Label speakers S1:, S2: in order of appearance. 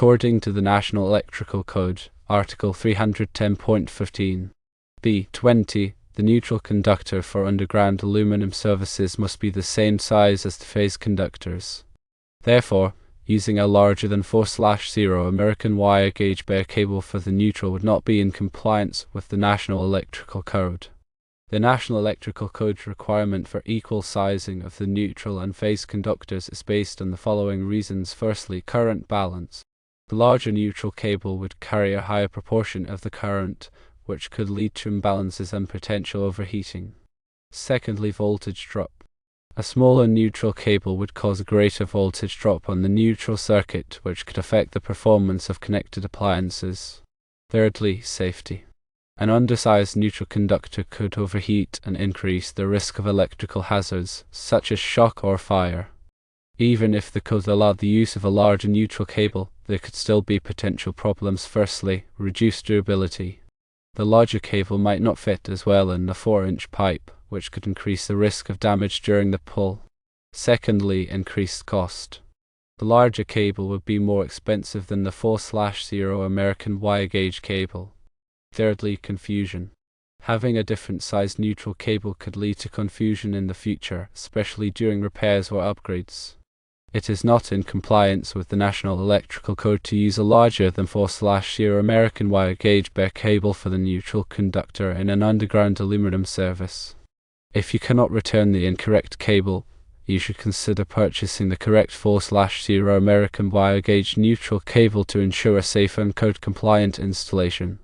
S1: According to the National Electrical Code, Article 310.15, B20, the neutral conductor for underground aluminum services must be the same size as the phase conductors. Therefore, using a larger than 4/0 American wire gauge bare cable for the neutral would not be in compliance with the National Electrical Code. The National Electrical Code's requirement for equal sizing of the neutral and phase conductors is based on the following reasons. Firstly, current balance. The larger neutral cable would carry a higher proportion of the current, which could lead to imbalances and potential overheating. Secondly, voltage drop. A smaller neutral cable would cause a greater voltage drop on the neutral circuit, which could affect the performance of connected appliances. Thirdly, safety. An undersized neutral conductor could overheat and increase the risk of electrical hazards, such as shock or fire. Even if the code allowed the use of a larger neutral cable, there could still be potential problems. Firstly, reduced durability. The larger cable might not fit as well in the 4-inch pipe, which could increase the risk of damage during the pull. Secondly, increased cost. The larger cable would be more expensive than the 4/0 American wire gauge cable. Thirdly, confusion. Having a different sized neutral cable could lead to confusion in the future, especially during repairs or upgrades. It is not in compliance with the National Electrical Code to use a larger than 4/0 American wire gauge bare cable for the neutral conductor in an underground aluminum service. If you cannot return the incorrect cable, you should consider purchasing the correct 4/0 American wire gauge neutral cable to ensure a safe and code-compliant installation.